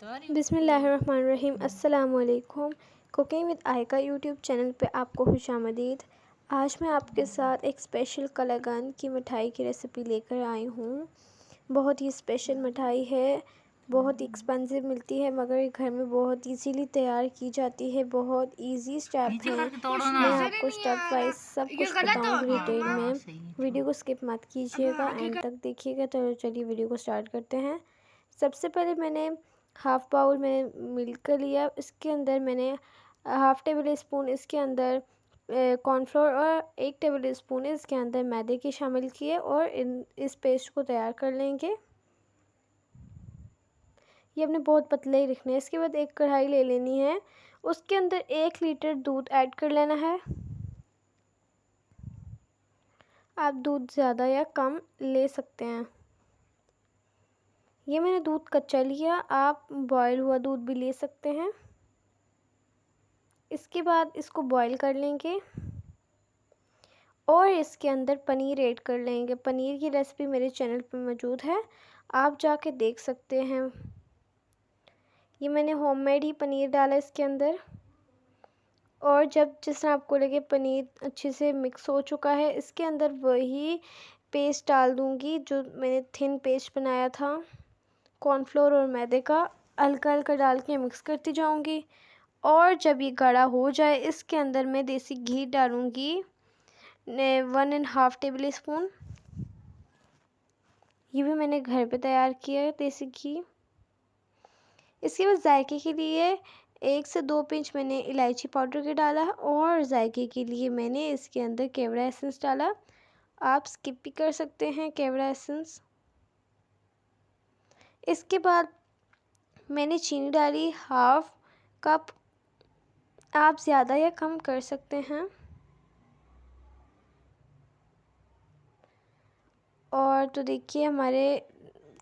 बिस्मिल्लाहिर्रहमानिर्रहीम। अस्सलामुअलैकुम। Cooking with आयका YouTube channel पे आपको खुशामदीद। आज मैं आपके साथ एक स्पेशल कलाकंद की मिठाई की रेसिपी लेकर आई हूँ। बहुत ही स्पेशल मिठाई है, बहुत ही एक्सपेंसिव मिलती है मगर ये घर में बहुत इजीली तैयार की जाती है। बहुत इजी स्टेप है, मैं आपको स्टेप वाइज सब कुछ बताऊँगी डिटेल में। वीडियो को स्किप मत कीजिएगा, एंड तक देखिएगा। तो चलिए वीडियो को स्टार्ट करते हैं। सबसे पहले मैंने हाफ़ बाउल मैंने मिल्क लिया, इसके अंदर मैंने हाफ़ टेबल स्पून इसके अंदर कॉर्नफ्लोर और 1 टेबल स्पून इसके अंदर मैदे के शामिल किए और इस पेस्ट को तैयार कर लेंगे। ये अपने बहुत पतले ही रखने हैं। इसके बाद एक कढ़ाई ले लेनी है, उसके अंदर 1 लीटर दूध ऐड कर लेना है। आप दूध ज़्यादा या कम ले सकते हैं। ये मैंने दूध कच्चा लिया, आप बॉयल हुआ दूध भी ले सकते हैं। इसके बाद इसको बॉयल कर लेंगे और इसके अंदर पनीर ऐड कर लेंगे। पनीर की रेसिपी मेरे चैनल पर मौजूद है, आप जाके देख सकते हैं। ये मैंने होममेड ही पनीर डाला इसके अंदर। और जब जिस तरह आपको लगे पनीर अच्छे से मिक्स हो चुका है, इसके अंदर वही पेस्ट डाल दूँगी जो मैंने थिन पेस्ट बनाया था कॉर्नफ्लोर और मैदे का। हल्का हल्का डाल के मिक्स करती जाऊंगी और जब ये गाढ़ा हो जाए, इसके अंदर मैं देसी घी डालूंगी 1.5 टेबल स्पून। ये भी मैंने घर पे तैयार किया है देसी घी। इसके बाद जायके के लिए 1 से 2 पिंच मैंने इलायची पाउडर के डाला है और जायके के लिए मैंने इसके अंदर केवड़ा एसेंस डाला। आप स्किप भी कर सकते हैं केवड़ा एसेंस। इसके बाद मैंने चीनी डाली 1/2 कप, आप ज़्यादा या कम कर सकते हैं। और तो देखिए हमारे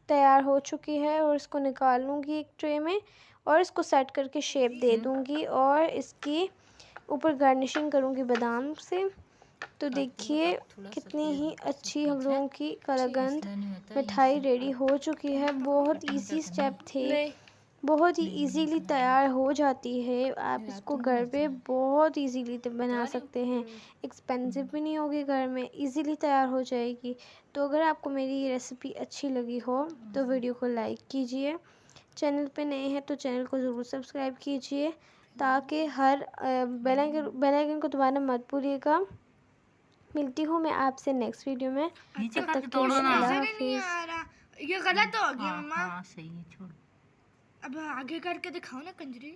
तैयार हो चुकी है और इसको निकाल लूँगी एक ट्रे में और इसको सेट करके शेप दे दूँगी और इसकी ऊपर गार्निशिंग करूँगी बादाम से। तो देखिए कितनी ही अच्छी हम लोगों की कलाकंद मिठाई रेडी हो चुकी है। बहुत इजी स्टेप थे, बहुत ही इजीली तैयार हो जाती है। आप इसको घर पे बहुत इजीली बना सकते हैं, एक्सपेंसिव भी नहीं होगी, घर में इजीली तैयार हो जाएगी। तो अगर आपको मेरी ये रेसिपी अच्छी लगी हो तो वीडियो को लाइक कीजिए, चैनल पे नए हैं तो चैनल को ज़रूर सब्सक्राइब कीजिए ताकि हर बेल आइकन को दबाना मत भूलिएगा। मिलती हूँ मैं आपसे नेक्स्ट वीडियो में। तब तक के लिए अल्लाह हाफिज़। ये गलत हो गया मम्मा। हाँ सही है, छोड़। अब आगे करके दिखाओ ना कंजरी।